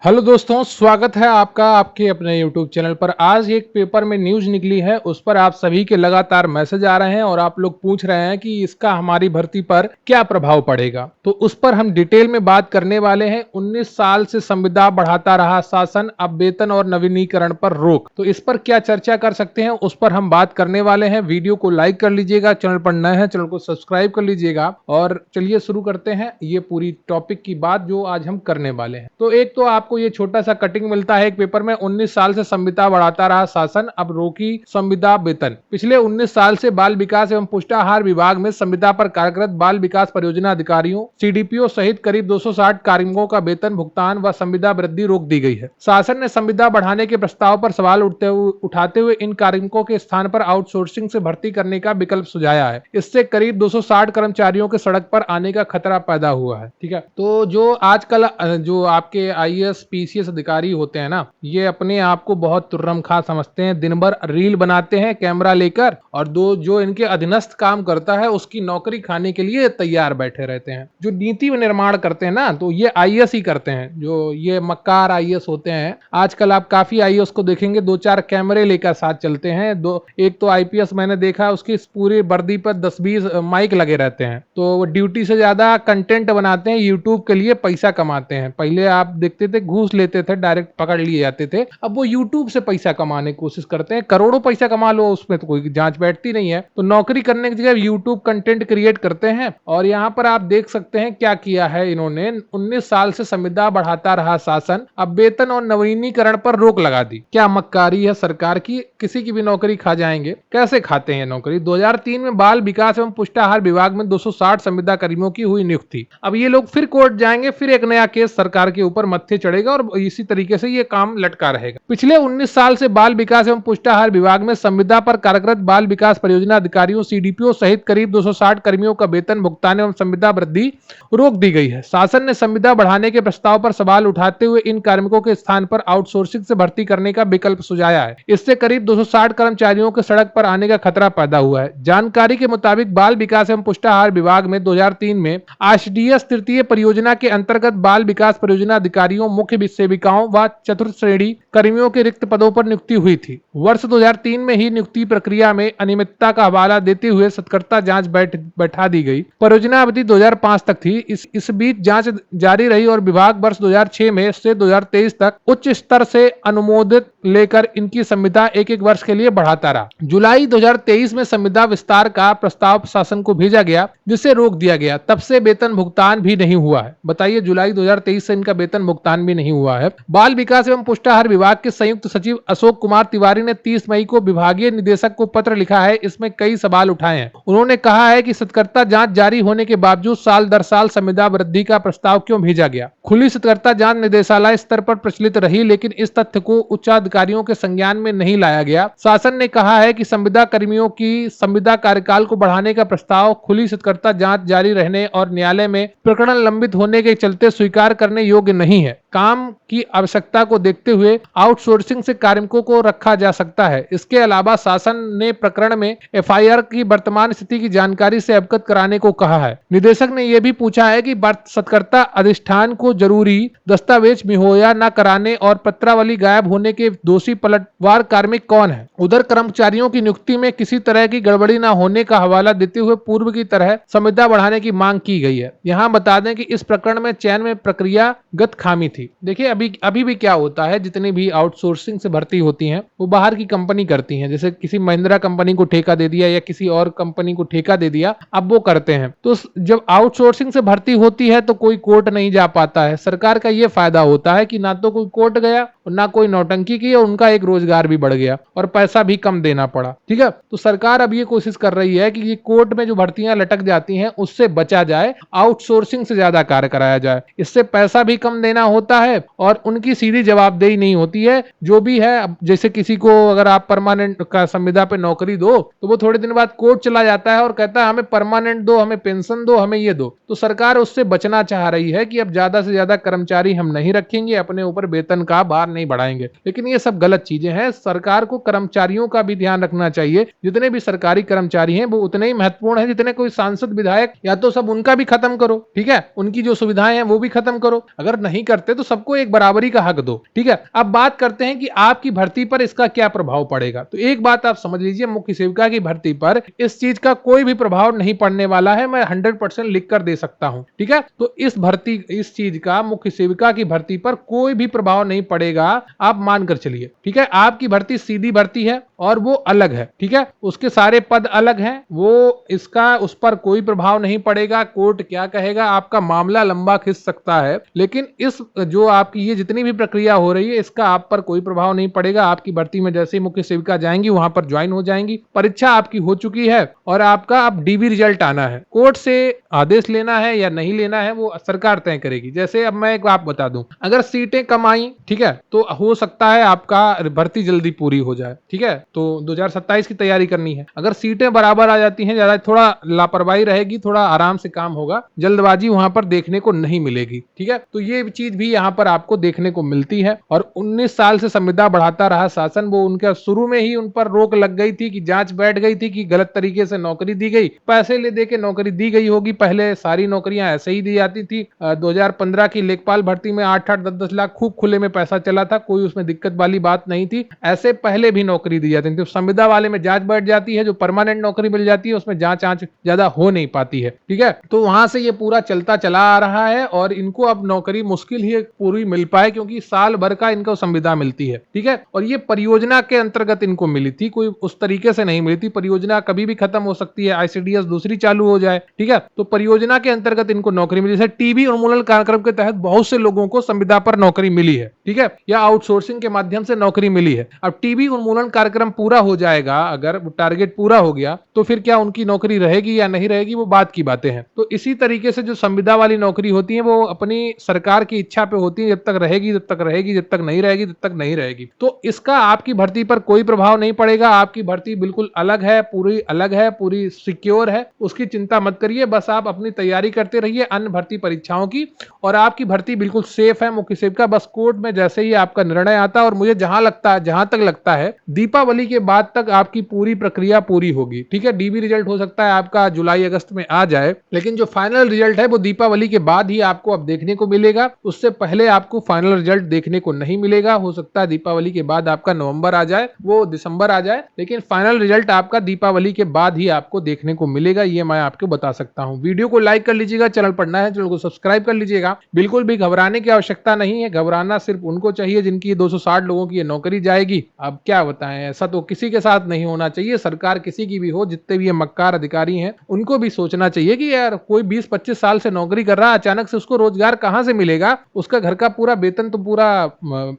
Hello दोस्तों, स्वागत है आपका आपके अपने YouTube चैनल पर। आज एक पेपर में न्यूज निकली है, उस पर आप सभी के लगातार मैसेज आ रहे हैं और आप लोग पूछ रहे हैं कि इसका हमारी भर्ती पर क्या प्रभाव पड़ेगा। तो उस पर हम डिटेल में बात करने वाले हैं। 19 साल से संविदा बढ़ाता रहा शासन, अब वेतन और नवीनीकरण पर रोक। तो इस पर क्या चर्चा कर सकते हैं, उस पर हम बात करने वाले हैं। वीडियो को लाइक कर लीजिएगा, चैनल पर नए हैं चैनल को सब्सक्राइब कर लीजिएगा। और चलिए शुरू करते हैं ये पूरी टॉपिक की बात जो आज हम करने वाले हैं। तो एक तो आपको ये छोटा सा कटिंग मिलता है एक पेपर में, 19 साल से संविदा बढ़ाता रहा शासन, अब रोकी संविदा वेतन। पिछले 19 साल से बाल विकास एवं पुष्टाहार विभाग में संविदा पर कार्यरत बाल विकास परियोजना अधिकारियों, सीडीपीओ सहित करीब 260 कार्मिकों का वेतन भुगतान व संविदा वृद्धि रोक दी गई है। शासन ने संविदा बढ़ाने के प्रस्ताव पर सवाल उठाते हुए इन कार्मिकों के स्थान पर आउटसोर्सिंग से भर्ती करने का विकल्प सुझाया है। इससे करीब 260 कर्मचारियों के सड़क पर आने का खतरा पैदा हुआ है। ठीक है, तो जो आजकल जो आपके आईएएस पीसीएस अधिकारी होते हैं ना, ये अपने आप को बहुत तुर्रमखा समझते हैं। दिन भर रील बनाते हैं कैमरा लेकर, और जो इनके अधीनस्थ काम करता है उसकी नौकरी खाने के लिए तैयार बैठे रहते हैं। जो नीति निर्माण करते हैं ना, तो ये आईएएस ही करते हैं। जो ये मक्कार आईएएस होते हैं, आजकल आप काफी आईएएस को देखेंगे 2-4 कैमरे लेकर साथ चलते हैं। एक तो आईपीएस मैंने देखा, उसकी पूरी वर्दी पर 10-20 माइक लगे रहते हैं। तो वो ड्यूटी से ज्यादा कंटेंट बनाते हैं, यूट्यूब के लिए पैसा कमाते हैं। पहले आप देखते थे घूस लेते थे, डायरेक्ट पकड़ लिए जाते थे। अब वो यूट्यूब से पैसा कमाने की कोशिश करते हैं। करोड़ों पैसा कमा लो, उसमें तो कोई जांच बैठती नहीं है। तो नौकरी करने की जगह यूट्यूब कंटेंट क्रिएट करते हैं। और यहाँ पर आप देख सकते हैं क्या किया है इन्होंने। 19 साल से संविदा बढ़ाता रहा शासन, अब वेतन और नवीनीकरण पर रोक लगा दी। क्या मक्कारी है सरकार की, किसी की भी नौकरी खा जाएंगे। कैसे खाते हैं नौकरी। 2003 में बाल विकास एवं पुष्टाहार विभाग में 260 संविदा कर्मियों की हुई नियुक्ति। अब ये लोग फिर कोर्ट जाएंगे, फिर एक नया केस सरकार के ऊपर मत्थे चढ़ेगा और इसी तरीके से ये काम लटका रहेगा। पिछले 19 साल से बाल विकास एवं पुष्टाहार विभाग में संविदा पर कार्यरत बाल विकास परियोजना अधिकारियों, सीडीपीओ सहित करीब 260 कर्मियों का वेतन भुगतान एवं संविदा वृद्धि रोक दी गई है। शासन ने संविदा बढ़ाने के प्रस्ताव पर सवाल उठाते हुए इन कार्मिकों के स्थान पर आउटसोर्सिंग से भर्ती करने का विकल्प सुझाया है। इससे करीब 260 कर्मचारियों के सड़क पर आने का खतरा पैदा हुआ है। जानकारी के मुताबिक बाल विकास एवं पुष्टाहार विभाग में 2003 में आईसीडीएस तृतीय परियोजना के अंतर्गत बाल विकास परियोजना अधिकारियों, मुख्य सेविकाओं व चतुर्थ श्रेणी कर्मियों के रिक्त पदों पर नियुक्ति हुई थी। वर्ष 2003 में ही नियुक्ति प्रक्रिया में अनियमितता का हवाला देते हुए सत्कर्ता जांच बैठा दी गई। परियोजना अवधि 2005 तक थी। इस बीच जांच जारी रही और विभाग वर्ष 2006 में से 2023 तक उच्च स्तर से अनुमोदित लेकर इनकी संविदा एक वर्ष के लिए बढ़ाता रहा। जुलाई 2023 में संविदा विस्तार का प्रस्ताव शासन को भेजा गया, जिसे रोक दिया गया। तब से वेतन भुगतान भी नहीं हुआ है। बताइए, जुलाई 2023 से इनका वेतन भुगतान भी नहीं हुआ है। बाल विकास एवं पुष्टाहार विभाग के संयुक्त सचिव अशोक कुमार तिवारी ने 30 मई को विभागीय निदेशक को पत्र लिखा है। इसमें कई सवाल उठाए हैं। उन्होंने कहा है कि सत्कर्ता जांच जारी होने के बावजूद साल दर साल संविदा वृद्धि का प्रस्ताव क्यों भेजा गया। खुली सत्कर्ता जांच निदेशालय स्तर पर प्रचलित रही, लेकिन इस तथ्य को उच्चाधिकारियों के संज्ञान में नहीं लाया गया। शासन ने कहा है कि संविदा कर्मियों की संविदा कार्यकाल को बढ़ाने का प्रस्ताव खुली सत्कर्ता जांच जारी रहने और न्यायालय में प्रकरण लंबित होने के चलते स्वीकार करने योग्य नहीं है। काम की आवश्यकता को देखते हुए आउटसोर्सिंग से कार्मिकों को रखा जा सकता है। इसके अलावा शासन ने प्रकरण में एफआईआर की वर्तमान स्थिति की जानकारी से अवगत कराने को कहा है। निदेशक ने यह भी पूछा है कि सत्कर्ता अधिष्ठान को जरूरी दस्तावेज मुहैया न कराने और पत्रावली गायब होने के दोषी पलटवार कार्मिक कौन है। उधर कर्मचारियों की नियुक्ति में किसी तरह की गड़बड़ी न होने का हवाला देते हुए पूर्व की तरह संविदा बढ़ाने की मांग की गई है। यहाँ बता दें कि इस प्रकरण में चयन में प्रक्रियागत खामी थी। देखिए, अभी भी क्या होता है, जितनी भी आउटसोर्सिंग से भर्ती होती हैं वो बाहर की कंपनी करती हैं। जैसे किसी महिंद्रा कंपनी को ठेका दे दिया या किसी और कंपनी को ठेका दे दिया, अब वो करते हैं। तो जब आउटसोर्सिंग से भर्ती होती है तो कोई कोर्ट नहीं जा पाता है। सरकार का ये फायदा होता है कि ना तो कोई कोर्ट गया और ना कोई नौटंकी की, और उनका एक रोजगार भी बढ़ गया और पैसा भी कम देना पड़ा। ठीक है, तो सरकार अब ये कोशिश कर रही है कि ये कोर्ट में जो भर्तियां लटक जाती हैं उससे बचा जाए, आउटसोर्सिंग से ज्यादा कार्य कराया जाए। इससे पैसा भी कम देना होता है और उनकी सीधी जवाबदेही नहीं होती है। जो भी है, जैसे किसी को अगर आप परमानेंट का संविदा पे नौकरी दो तो वो थोड़े दिन बाद कोर्ट चला जाता है और कहता है हमें परमानेंट दो, हमें पेंशन दो, हमें ये दो। तो सरकार उससे बचना चाह रही है कि अब ज्यादा से ज्यादा कर्मचारी हम नहीं रखेंगे, अपने ऊपर वेतन का भार नहीं बढ़ाएंगे। लेकिन ये सब गलत चीजें हैं। सरकार को कर्मचारियों का भी ध्यान रखना चाहिए। जितने भी सरकारी कर्मचारी हैं वो उतने ही महत्वपूर्ण हैं जितने कोई सांसद विधायक, या तो सब उनका भी खत्म करो, ठीक है, उनकी जो सुविधाएं हैं वो भी खत्म करो। अगर नहीं करते तो सबको एक बराबरी का हक दो, ठीक है। अब बात करते हैं कि आपकी भर्ती पर इसका क्या प्रभाव पड़ेगा। तो एक बात आप समझ लीजिए, मुख्य सेविका की भर्ती पर इस चीज का कोई भी प्रभाव नहीं पड़ने वाला है। मैं 100% लिख कर दे सकता हूं, ठीक है। तो इस चीज का मुख्य सेविका की भर्ती पर कोई भी प्रभाव नहीं पड़ेगा, आप मानकर चलिए, ठीक है। आपकी भर्ती सीधी भर्ती है और वो अलग है, ठीक है, उसके सारे पद अलग हैं, वो इसका उस पर कोई प्रभाव नहीं पड़ेगा। कोर्ट क्या कहेगा, आपका मामला लंबा खिंच सकता है, लेकिन इस जो आपकी ये जितनी भी प्रक्रिया हो रही है इसका आप पर कोई प्रभाव नहीं पड़ेगा। आपकी भर्ती में जैसे ही मुख्य सेविका जाएंगी वहां पर ज्वाइन हो जाएंगी। परीक्षा आपकी हो चुकी है और आपका अब डीबी रिजल्ट आना है। कोर्ट से आदेश लेना है या नहीं लेना है वो सरकार तय करेगी। जैसे अब मैं एक बात बता दूं, अगर सीटें कम आई, ठीक है, तो हो सकता है आपका भर्ती जल्दी पूरी हो जाए, ठीक है। तो 2027 की तैयारी करनी है। अगर सीटें बराबर आ जाती हैं, ज्यादा थोड़ा लापरवाही रहेगी, थोड़ा आराम से काम होगा, जल्दबाजी वहां पर देखने को नहीं मिलेगी, ठीक है। तो ये चीज भी यहाँ पर आपको देखने को मिलती है। और 19 साल से संविदा बढ़ाता रहा शासन, वो उनके शुरू में ही उन पर रोक लग गई थी कि जांच बैठ गई थी कि गलत तरीके से नौकरी दी गई, पैसे ले दे के नौकरी दी गई होगी। पहले सारी नौकरियां ऐसे ही दी जाती थी। 2015 की लेखपाल भर्ती में 8-8, 10-10 लाख खूब खुले में पैसा चला था, कोई उसमें दिक्कत वाली बात नहीं थी। ऐसे पहले भी नौकरी दी जाती थी। संविदा वाले में जांच बैठ जाती है, जो परमानेंट नौकरी मिल जाती है उसमें जांच ज्यादा हो नहीं पाती है, ठीक है। तो वहां से ये पूरा चलता चला आ रहा है और इनको अब नौकरी मुश्किल ही पूरी मिल पाए, क्योंकि साल भर का इनको संविदा मिलती है, ठीक है। और ये परियोजना के अंतर्गत इनको मिली थी, कोई उस तरीके से नहीं मिली थी। परियोजना कभी भी खत्म हो सकती है, आईसीडीएस दूसरी चालू हो जाए, ठीक है। तो परियोजना के अंतर्गत इनको नौकरी मिली। जैसे टीबी उन्मूलन कार्यक्रम के तहत बहुत से लोगों को संविदा पर नौकरी मिली है, ठीक है, या आउटसोर्सिंग के माध्यम से नौकरी मिली है। अब टीबी उन्मूलन कार्यक्रम पूरा हो जाएगा, अगर टारगेट पूरा हो गया तो फिर क्या उनकी नौकरी रहेगी या नहीं रहेगी, वो बात की बातें हैं। तो इसी तरीके से जो संविदा वाली नौकरी होती है वो अपनी सरकार की इच्छा पे होती है, जब तक रहेगी तब तक रहेगी, जब तक नहीं रहेगी तब तक नहीं रहेगी। तो इसका आपकी भर्ती पर कोई प्रभाव नहीं पड़ेगा। आपकी भर्ती बिल्कुल अलग है, पूरी अलग है, पूरी सिक्योर है, उसकी चिंता मत करिए। बस आप अपनी तैयारी करते रहिए अन्य भर्ती परीक्षाओं की, और आपकी भर्ती बिल्कुल सेफ है। मुख्य सेविका बस कोर्ट में जैसे ही आपका निर्णय आता है, और मुझे जहां तक लगता है दीपावली के बाद तक आपकी पूरी प्रक्रिया पूरी होगी, ठीक है। डीबी रिजल्ट हो सकता है आपका जुलाई अगस्त में आ जाए, लेकिन जो फाइनल रिजल्ट है वो दीपावली के बाद ही आपको अब देखने को मिलेगा। उससे पहले आपको फाइनल रिजल्ट देखने को नहीं मिलेगा। हो सकता है दीपावली के बाद आपका नवंबर आ जाए, वो दिसंबर आ जाए, लेकिन फाइनल रिजल्ट आपका दीपावली के बाद ही आपको देखने को मिलेगा, ये मैं आपको बता सकता हूं। वीडियो को लाइक कर लीजिएगा, चैनल पर नया है चैनल को सब्सक्राइब कर लीजिएगा। बिल्कुल भी घबराने की आवश्यकता नहीं है। घबराना सिर्फ उनको चाहिए जिनकी 260 लोगों की नौकरी जाएगी। अब क्या बताएं, ऐसा तो किसी के साथ नहीं होना चाहिए। सरकार किसी की भी हो, जितने भी ये मक्कार अधिकारी हैं उनको भी सोचना चाहिए कि यार कोई 20-25 साल से नौकरी कर रहा है, अचानक से उसको रोजगार कहां से मिलेगा, उसका घर का पूरा वेतन तो पूरा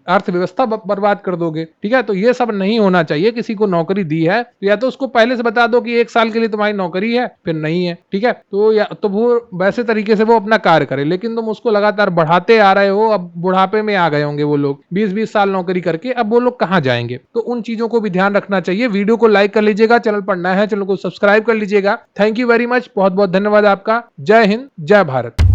अर्थव्यवस्था बर्बाद कर दोगे, ठीक है। तो ये सब नहीं होना चाहिए। किसी को नौकरी दी है तो या तो उसको पहले से बता दो कि 1 साल के लिए तुम्हारी नौकरी है, फिर नहीं है, ठीक है। तो या तो वो वैसे तरीके से वो अपना कार्य करे, लेकिन तुम उसको लगातार बढ़ाते आ रहे हो। अब बुढ़ापे में आ गए होंगे वो लोग 20-20 साल नौकरी करके, अब वो लोग कहां जाएंगे। तो उन चीजों को भी ध्यान रखना चाहिए। वीडियो को लाइक कर लीजिएगा, चैनल पर नया है चैनल को सब्सक्राइब कर लीजिएगा। थैंक यू वेरी मच, बहुत बहुत धन्यवाद आपका। जय हिंद, जय भारत।